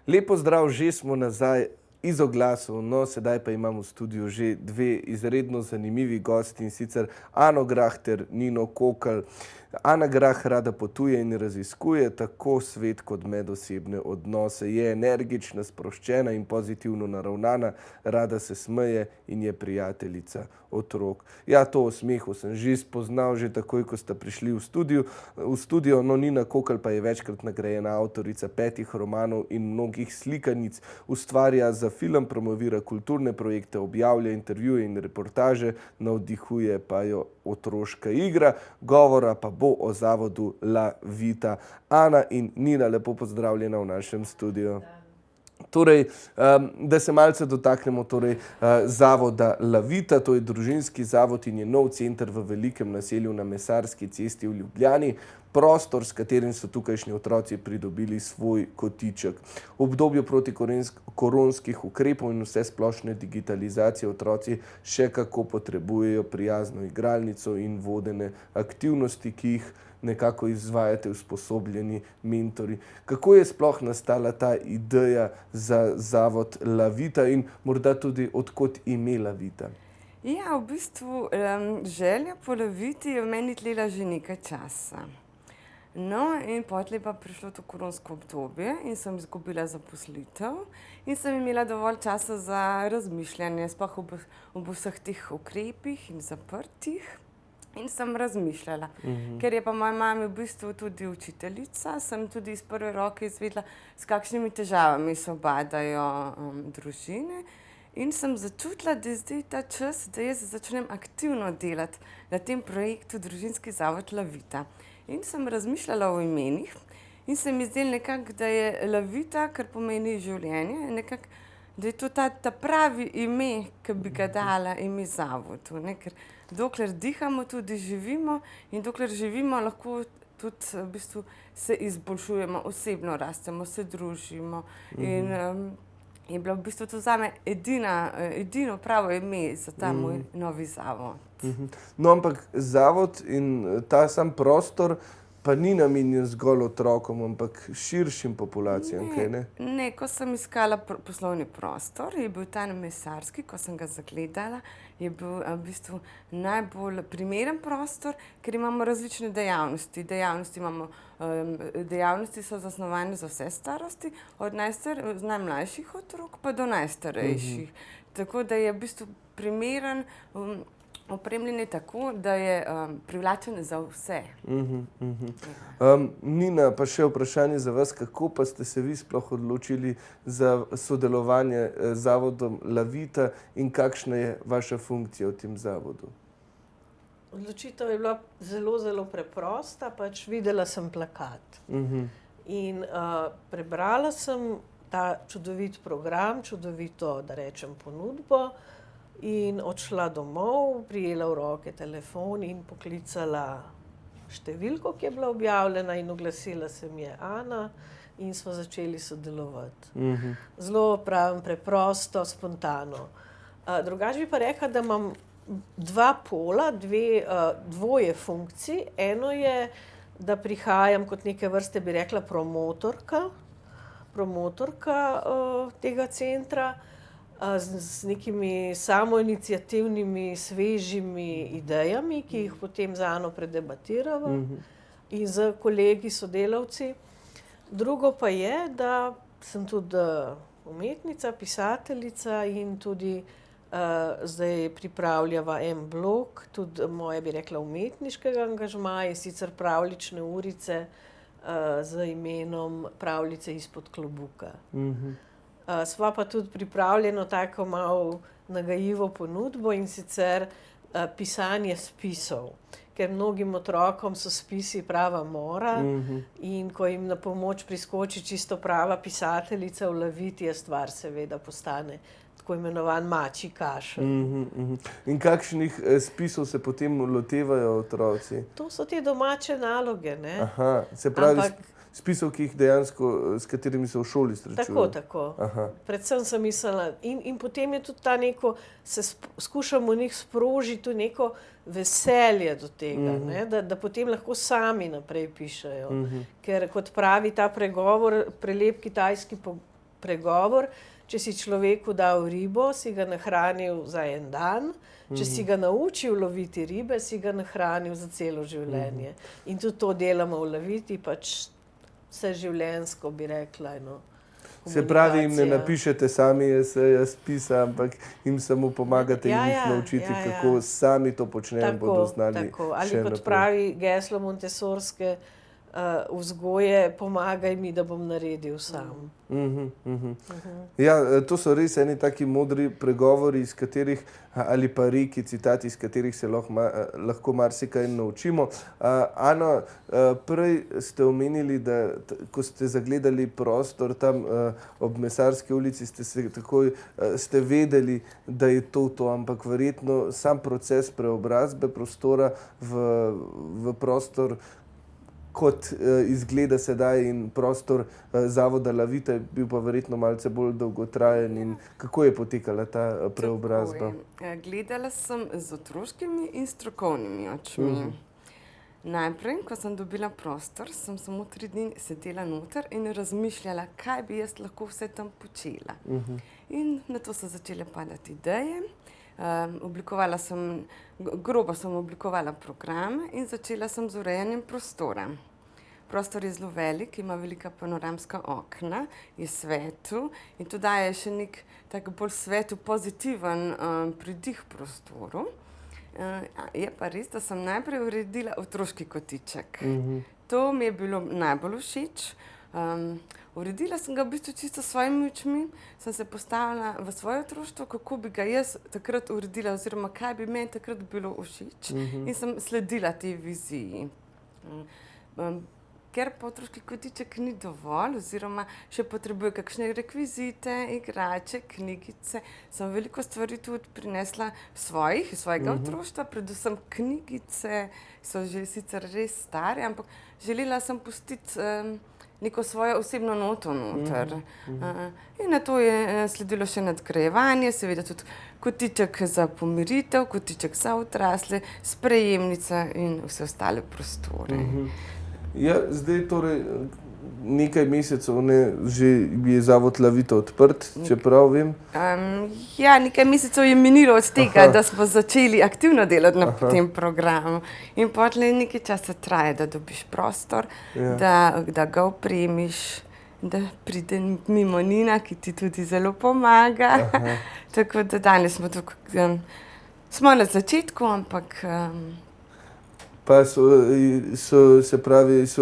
Lepo zdrav, že smo nazaj iz oglasov, no sedaj pa imam v studiu že dve izredno zanimivi gosti, in sicer Ano Grah ter Nino Kokelj. Ana Grah rada potuje in raziskuje tako svet kot medosebne odnose. Je energična, sproščena in pozitivno naravnana, rada se smeje in je prijateljica otrok. Ja, to o smehu sem že spoznal, že takoj, ko sta prišli v studio. No, Nina Kokelj pa je večkrat nagrajena avtorica 5 romanov in mnogih slikanic. Ustvarja za film, promovira kulturne projekte, objavlja intervjuje in reportaže, navdihuje pa jo otroška igra. Govora pa bo o zavodu La Vita. Ana in Nina, lepo pozdravljena v našem studiu. Torej, da se malce dotaknemo zavoda La Vita, to je družinski zavod in je nov center v velikem naselju na Mesarski cesti v Ljubljani. Prostor, s katerim so tukajšnji otroci pridobili svoj kotiček. V obdobju protikoronskih ukrepov in vse splošne digitalizacije otroci še kako potrebujejo prijazno igralnico in vodene aktivnosti, ki jih nekako izvajate usposobljeni mentori. Kako je sploh nastala ta ideja za zavod La Vita in morda tudi odkot ime La Vita? Ja, v bistvu želja po La Viti je v meni tlela že nekaj časa. No, in potlej pa prišlo to koronsko obdobje in sem izgubila zaposlitev in sem imela dovolj časa za razmišljanje, sploh ob vseh teh ukrepih in zaprtih. In sem razmišljala, ker je pa moja mama v bistvu tudi učiteljica, sem tudi iz prve roke izvedela, s kakšnimi težavami se ubadajo družine. In sem začutila, da je zdaj ta čas, da jaz začnem aktivno delati na tem projektu Družinski zavod La Vita. In sem razmišljala o imenih in se mi zdelo nekako, da je La Vita, kar pomeni življenje, nekako, da je to ta pravi ime, ki bi ga dala ime zavodu, ne? Ker dokler dihamo, tudi živimo in dokler živimo, lahko tudi v bistvu se izboljšujemo, osebno rastemo, se družimo in je bilo v bistvu to zame edino pravo ime za ta moj novi zavod. No, ampak zavod in ta sam prostor pa ni namenjen zgolj otrokom, ampak širšim populacijam, kaj ne? Ne, ko sem iskala poslovni prostor, je bil ta na Mesarski, ko sem ga zagledala, je bil v bistvu najbolj primeren prostor, ker imamo različne dejavnosti. Dejavnosti so zasnovane za vse starosti, od najmlajših otrok pa do najstarejših. Tako da je v bistvu primeren, opremljen je tako, da je privlačen za vse. Nina, pa še vprašanje za vas, kako pa ste se vi sploh odločili za sodelovanje z zavodom La Vita in kakšna je vaša funkcija v tem zavodu? Odločitev je bila zelo, zelo preprosta, pač videla sem plakat. In prebrala sem ta čudovit program, čudovito, da rečem, ponudbo in odšla domov, prijela v roke telefon in poklicala številko, ki je bila objavljena, in oglasila se mi je Ana in smo začeli sodelovati. Zelo pravim, preprosto, spontano. Drugače bi pa rekla, da imam dva pola, dvoje funkcij. Eno je, da prihajam kot neke vrste, bi rekla, promotorka tega centra, z nekimi samoiniciativnimi, svežimi idejami, ki jih potem z Ano predebatirava in z kolegi, sodelavci. Drugo pa je, da sem tudi umetnica, pisateljica in tudi zdaj pripravljava en blog, tudi moje, bi rekla, umetniškega angažmaja, sicer Pravljične urice z imenom Pravljice izpod klobuka. Sva pa tudi pripravljeno tako malo nagajivo ponudbo, in sicer pisanje spisov. Ker mnogim otrokom so spisi prava mora in ko jim na pomoč priskoči čisto prava pisateljica v La Viti, je stvar seveda postane tako imenovan mačji kašelj. In kakšnih spisov se potem lotevajo otroci? To so te domače naloge, ne. Se pravi spisov, ki jih dejansko, s katerimi se v šoli srečujejo. Tako. Predvsem sem mislila in potem je tudi ta neko, skušam v njih sprožiti neko veselje do tega, ne, da potem lahko sami naprej pišejo. Ker kot pravi ta pregovor, prelep kitajski pregovor, če si človeku dal ribo, si ga nahranil za en dan, če si ga naučil loviti ribe, si ga nahranil za celo življenje. In tudi to delamo v Leviti, pač vse življenjsko, bi rekla. Se pravi, jim ne napišete sami jaz pisa, ampak jim samo pomagate in jih naučiti, kako sami to počnejo in bodo znali tako. Ali kot pravi geslo Montessorske vzgoje, pomagaj mi, da bom naredil sam. Ja, to so res eni taki modri pregovori, iz katerih, ali pa reki, citati, iz katerih se lahko marsikaj naučimo. Ana, prej ste omenili, da ko ste zagledali prostor tam ob Mesarski ulici, ste vedeli, da je to, ampak verjetno sam proces preobrazbe prostora v prostor, kot izgleda sedaj, in prostor Zavoda Lavita je bil pa verjetno malce bolj dolgotrajen. In kako je potekala ta preobrazba? Gledala sem z otroškimi in strokovnimi očmi. Najprej, ko sem dobila prostor, sem samo 3 dni sedela noter in razmišljala, kaj bi jaz lahko vse tam počela. In na to so začele padati ideje. Grobo sem oblikovala programe in začela sem z urejanjem prostora. Prostor je zelo velik, ima velika panoramska okna, je svetu in to daje še nek tak bolj svetu, pozitiven pridih prostoru. Je pa res, da sem najprej uredila otroški kotiček. To mi je bilo najbolj všeč. Uredila sem ga v bistvu čisto s svojimi očmi, sem se postavila v svoje otroštvo, kako bi ga jaz takrat uredila oziroma kaj bi meni takrat bilo všeč in sem sledila tej viziji. Ker pa otroški kotiček ni dovolj oziroma še potrebuje kakšne rekvizite, igrače, knjigice, sem veliko stvari tudi prinesla svojega otroštva, predvsem knjigice, so že sicer res stare, ampak želela sem pustiti neko svojo osebno noto noter. In na to je sledilo še nadgrajevanje, seveda tudi kotiček za pomiritev, kotiček za odrasle, sprejemnica in vse ostale prostore. Ja, zdaj torej nekaj mesecev že je Zavod Lavita odprt, čeprav vem. Ja, nekaj mesecev je minilo od tega, da smo začeli aktivno delati na tem programu. In potem nekaj časa traja, da dobiš prostor, da ga opremiš, da pride mimo Nina, ki ti tudi zelo pomaga. Tako da danes smo na začetku, ampak Pa so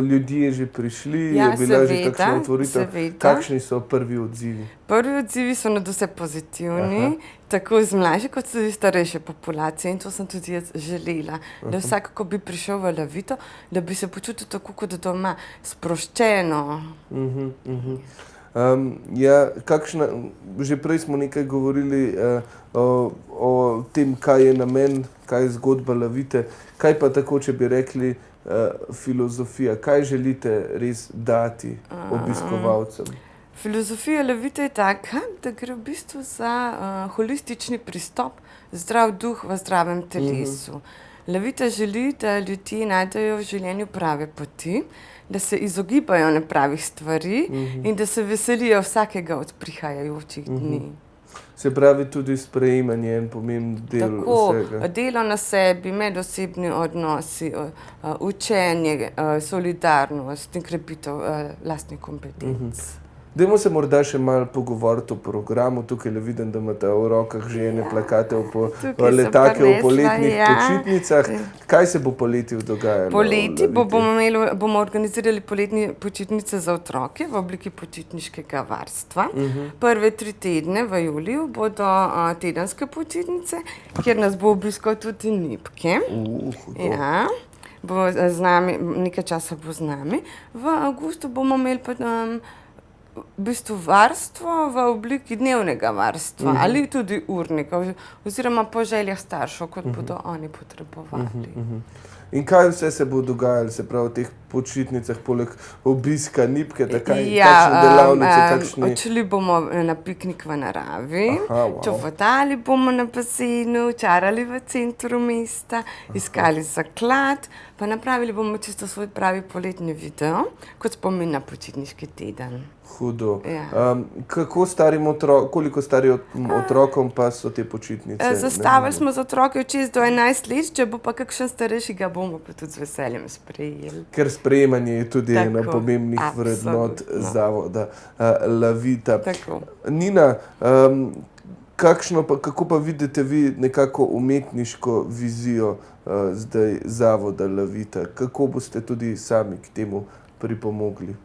ljudje že prišli, je bila že kakšna otvoritev. Kakšni so prvi odzivi? Prvi odzivi so nadvse pozitivni, tako iz mlajše kot tudi starejše populacije, in to sem tudi jaz želela, da vsak, ko bi prišel v Lavito, da bi se počutil tako kot doma, sproščeno. Že prej smo nekaj govorili o tem, kaj je namen, kaj je zgodba Lavite. Kaj pa tako, če bi rekli filozofija? Kaj želite res dati obiskovalcem? Filozofija Lavite je taka, da gre v bistvu za holistični pristop, zdrav duh v zdravem telesu. Lavita želi, da ljudje najdejo v življenju prave poti, da se izogibajo nepravih stvari in da se veselijo vsakega od prihajajočih dni. Se pravi, tudi sprejemanje en pomemben del vsega. Tako, delo na sebi, medosebni odnosi, učenje, solidarnost in krepitev lastnih kompetenc. Dajmo se morda še malo pogovoriti o programu. Tukaj vidim, da imate v rokah že ene plakate letake o poletnih počitnicah. Kaj se bo poleti dogajalo? Poleti bomo organizirali poletne počitnice za otroke v obliki počitniškega varstva. Prve 3 tedne v juliju bodo tedenske počitnice, kjer nas bo obiskal tudi Nipke. Ja, bo z nami, nekaj časa bo z nami. V avgustu bomo imeli pa v bistvu varstvo v obliki dnevnega varstva ali tudi urnika oziroma po željah staršev, kot bodo oni potrebovali. In kaj vse se bo dogajalo, se pravi, v teh počitnicah, poleg obiska Nipke, kakšne delavnice, kakšni... Odšli bomo na piknik v naravi, Wow. čofotali bomo na basenu, čarali v centru mesta, iskali zaklad, pa napravili bomo čisto svoj pravi poletni video, kot spomin na počitniški teden. Hudo. Ja. Koliko starim otrokom pa so te počitnice? Zastavili smo za otroke od 6 do 11 let, če bo pa kakšen starejši, ga bomo pa tudi z veseljem sprejeli. Ker sprejemanje je tudi Tako, ena pomembnih vrednot zavoda Lavita. Tako. Nina, kako pa vidite vi nekako umetniško vizijo zdaj zavoda Lavita? Kako boste tudi sami k temu pripomogli?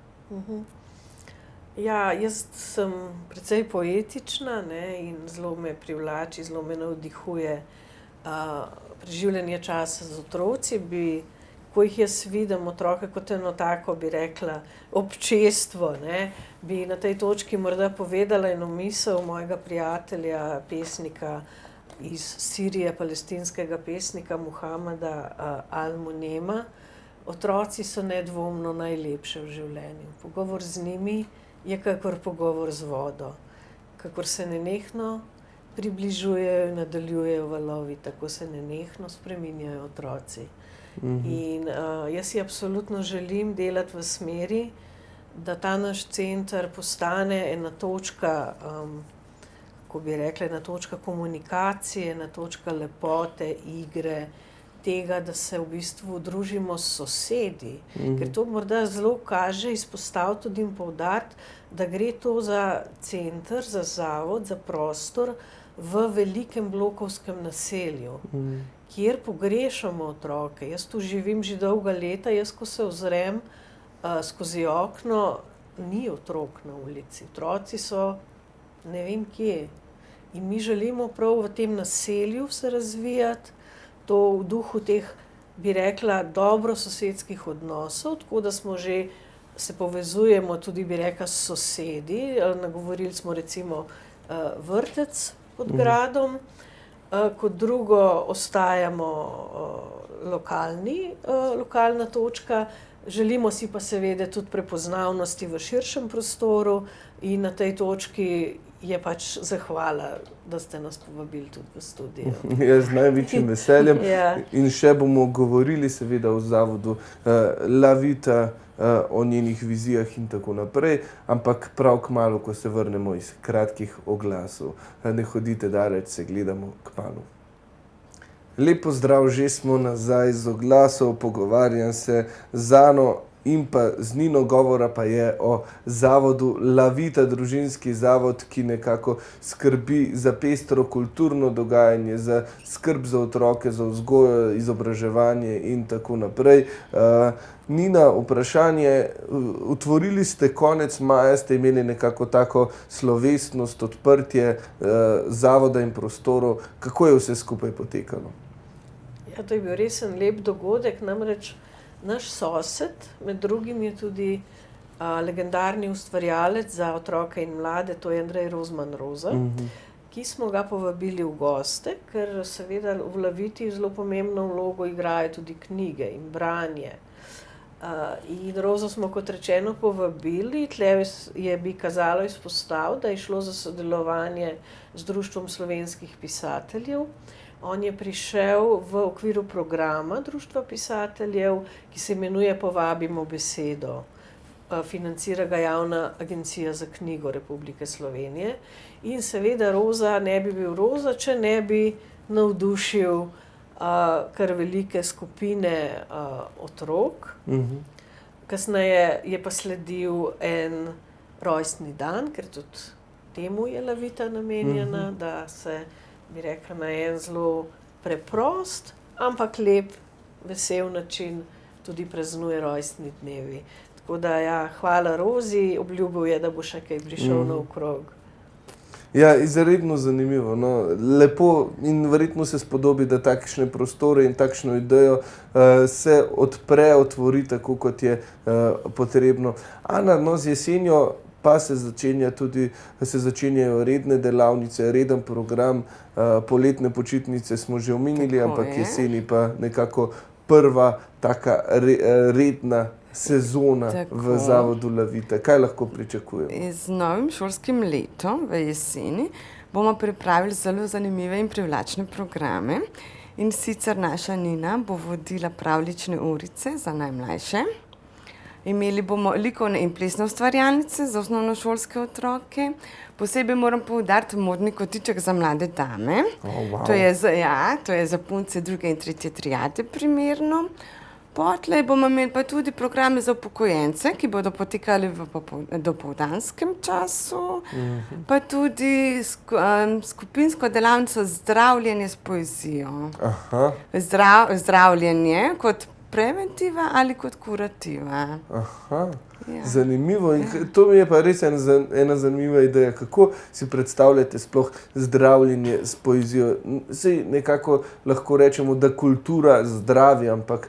Ja, jaz sem precej poetična, ne, in zelo me privlači, zelo me navdihuje preživljanje časa z otroci. Ko jih jaz vidim, otroke kot eno tako, bi rekla, občestvo, ne, bi na tej točki morda povedala eno misel mojega prijatelja, pesnika iz Sirije, palestinskega pesnika Muhamada Al-Munema. Otroci so nedvomno najlepše v življenju. Pogovor z njimi je kakor pogovor z vodo. Kakor se nenehno približujejo in nadaljujejo valovi, tako se nenehno spreminjajo otroci. In jaz si absolutno želim delati v smeri, da ta naš center postane ena točka, kako bi rekla, ena točka komunikacije, ena točka lepote, igre, tega, da se v bistvu družimo s sosedi. Ker to morda zelo kaže izpostaviti tudi in poudariti, da gre to za center, za zavod, za prostor v velikem blokovskem naselju, kjer pogrešamo otroke. Jaz tu živim že dolga leta, jaz ko se ozrem skozi okno, ni otrok na ulici. Otroci so ne vem kje. In mi želimo prav v tem naselju se razvijati, to v duhu teh, bi rekla, dobrososedskih odnosov, tako da smo že, se povezujemo tudi, bi rekla, s sosedi. Nagovorili smo recimo vrtec pod gradom. Kot drugo ostajamo lokalna točka. Želimo si pa seveda tudi prepoznavnosti v širšem prostoru in na tej točki je pač zahvala, da ste nas povabili tudi v studio. Z največjim veseljem. Ja. In še bomo govorili seveda o zavodu Lavita, o njenih vizijah in tako naprej, ampak prav kmalu, ko se vrnemo iz kratkih oglasov. Ne hodite daleč, se gledamo kmalu. Lep pozdrav, že smo nazaj z oglasov, pogovarjam se z Ano in pa z Nino, govora pa je o zavodu Lavita, družinski zavod, ki nekako skrbi za pestro kulturno dogajanje, za skrb za otroke, za vzgojo, izobraževanje in tako naprej. Nina, vprašanje, otvorili ste konec maja, ste imeli nekako tako slovesnost, odprtje zavoda in prostorov. Kako je vse skupaj potekalo? Ja, to je bil res en lep dogodek, namreč naš sosed, med drugim je tudi legendarni ustvarjalec za otroke in mlade, to je Andrej Rozman Roza, ki smo ga povabili v goste, ker seveda v Laviti zelo pomembno vlogo igrajo tudi knjige in branje. In Rozo smo, kot rečeno, povabili. Tle bi kazalo izpostaviti, da je šlo za sodelovanje z Društvom slovenskih pisateljev. On je prišel v okviru programa Društva pisateljev, ki se imenuje Povabimo besedo. Financira ga Javna agencija za knjigo Republike Slovenije. In seveda Roza ne bi bil Roza, če ne bi navdušil kar velike skupine otrok. Kasneje je pa sledil en rojstni dan, ker tudi temu je Lavita namenjena, da se, bi rekla, na en zelo preprost, ampak lep, vesel način tudi praznuje rojstni dnevi. Tako da ja, hvala Rozi, obljubil je, da bo še kaj prišel naokrog. Ja, izredno zanimivo, no. Lepo in verjetno se spodobi, da takšne prostore in takšno idejo se odpre, otvori tako, kot je potrebno. Ana, no, z jesenjo pa se začenjajo redne delavnice, reden program, poletne počitnice smo že omenili, ampak jeseni pa nekako prva taka redna sezona Tako. v Zavodu Lavita. Kaj lahko pričakujemo? Z novim šolskim letom v jeseni bomo pripravili zelo zanimive in privlačne programe. In sicer naša Nina bo vodila pravljične urice za najmlajše. Imeli bomo likovne in plesne ustvarjalnice za osnovnošolske otroke. Posebej moram poudariti modni kotiček za mlade dame. Wow. To je za punce druge in tretje triade primerno. Potlej bomo imeli pa tudi programe za upokojence, ki bodo potekali v dopoldanskem času, pa tudi skupinsko delavnico zdravljenje s poezijo. Aha. Zdravljenje kot preventiva ali kot kurativa. Aha. Ja. Zanimivo. In to mi je pa res ena zanimiva ideja. Kako si predstavljate sploh zdravljenje s poezijo? Saj nekako lahko rečemo, da kultura zdravi, ampak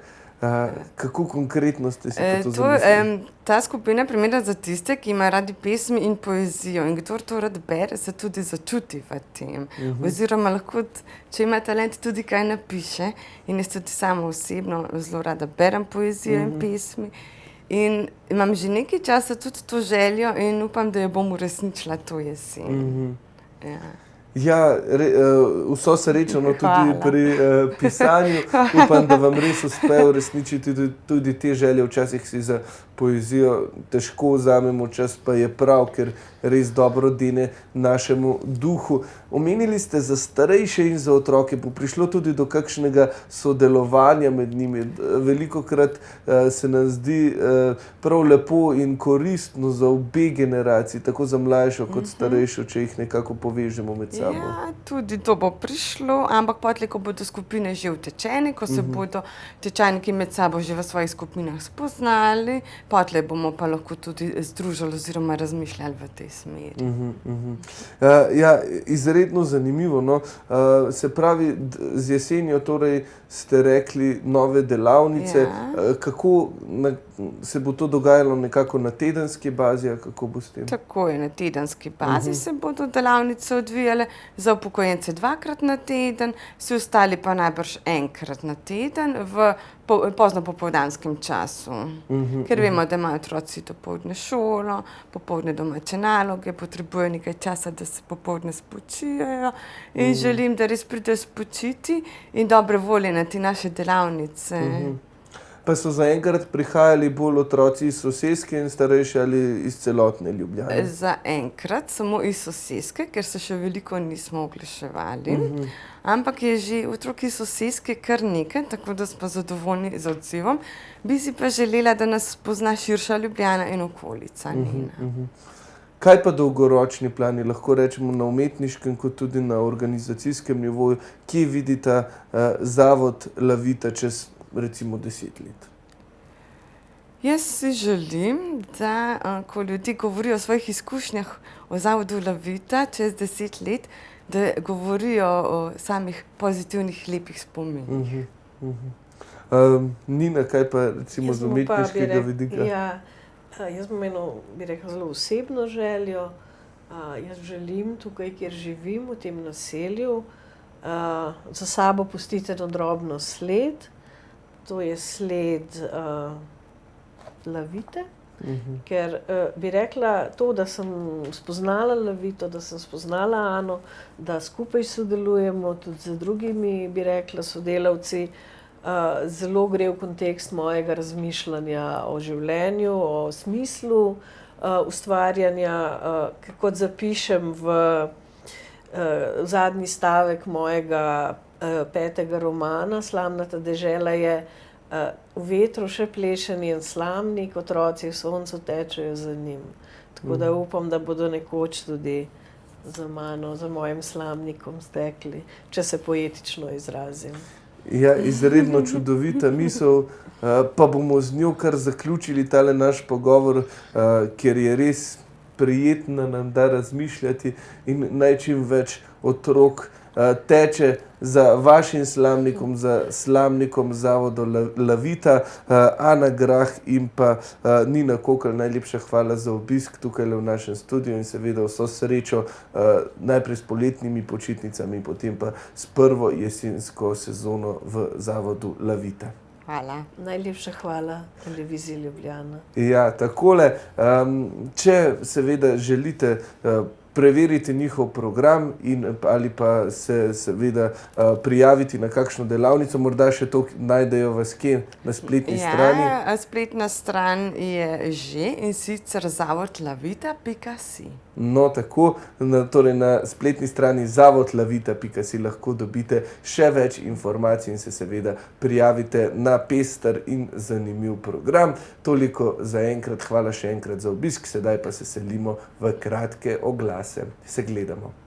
kako konkretno ste si pa to zamislili? Ta skupina je primerna za tiste, ki imajo radi pesmi in poezijo. In kdor to rad bere, se tudi začuti v tem. Oziroma lahko, če ima talent, tudi kaj napiše. In jaz tudi sama osebno zelo rada berem poezijo in pesmi. In imam že nekaj časa tudi to željo in upam, da jo bom uresničila to jesen. Ja. Ja, vso srečo tudi pri pisanju. Upam, da vam res uspe uresničiti tudi te želje. Včasih si za poezijo težko vzamemo čas, pa je prav, ker res dobro dene našemu duhu. Omenili ste za starejše in za otroke, bo prišlo tudi do kakšnega sodelovanja med njimi. Velikokrat se nam zdi prav lepo in koristno za obe generaciji, tako za mlajšo kot starejšo, če jih nekako povežemo med sabo. Ja, tudi to bo prišlo, ampak potlej, ko bodo skupine že utečene, ko se bodo tečajniki med sabo že v svojih skupinah spoznali, potlej bomo pa lahko tudi združili oziroma razmišljali v tej smeri. Ja, izredno zanimivo. No. Se pravi, z jesenjo torej ste rekli nove delavnice. Ja. Kako se bo to dogajalo nekako na tedenski bazi, a kako bo s tem? Tako je, na tedenski bazi se bodo delavnice odvijale, za upokojence 2-krat na teden, vsi ostali pa najbrž 1-krat na teden v pozno popoldanskem času. Ker vemo, da imajo otroci dopoldne šolo, popoldne domače naloge, potrebujejo nekaj časa, da se popoldne spočijejo in želim, da res pridejo spočiti in dobre volje na te naše delavnice. Pa so zaenkrat prihajali bolj otroci iz soseske in starejši ali iz celotne Ljubljane? Zaenkrat samo iz soseske, ker se še veliko nismo oglaševali. Ampak je že otrok iz soseske kar nekaj, tako da smo zadovoljni z odzivom. Bi si pa želela, da nas pozna širša Ljubljana in okolica. Kaj pa dolgoročni plani, lahko rečemo na umetniškem kot tudi na organizacijskem nivoju? Kje vidita Zavod Lavita čez recimo 10 let? Jaz si želim, da ko ljudje govorijo o svojih izkušnjah o Zavodu Lavita čez 10 let, da govorijo o samih pozitivnih, lepih spominih. Nina, kaj pa recimo z umetniškega vidika? Ja, jaz bom eno, bi rekla, zelo osebno željo. Jaz želim tukaj, kjer živim, v tem naselju, za sabo pustiti eno drobno sled. To je sled Lavite, ker bi rekla to, da sem spoznala Lavito, da sem spoznala Ano, da skupaj sodelujemo tudi z drugimi, bi rekla, sodelavci, zelo gre v kontekst mojega razmišljanja o življenju, o smislu ustvarjanja, kot zapišem v zadnji stavek mojega 5. romana, Slamnata dežela je v vetru še pleše njen slamnik, otroci v soncu tečejo za njim. Tako da upam, da bodo nekoč tudi za mano, za mojim slamnikom stekli, če se poetično izrazim. Ja, izredno čudovita misel, pa bomo z njo kar zaključili tale naš pogovor, ker je res prijetno nam da razmišljati in naj čim več otrok teče za vašim slamnikom, za slamnikom Zavoda Lavita. Ana Grah in pa Nina Kokelj, najlepša hvala za obisk tukaj v našem studiu in seveda vso srečo najprej s poletnimi počitnicami, potem pa s prvo jesensko sezono v Zavodu Lavita. Hvala. Najlepša hvala televiziji Ljubljana. Ja, takole, če seveda želite preveriti njihov program ali pa se seveda prijaviti na kakšno delavnico, morda še to najdejo vas kje na spletni strani. Ja, spletna stran je že, in sicer zavodlavita.si. No, tako, torej na spletni strani zavodlavita.si lahko dobite še več informacij in se seveda prijavite na pester in zanimiv program. Toliko za enkrat, hvala še enkrat za obisk, sedaj pa se selimo v kratke oglase. Se gledamo.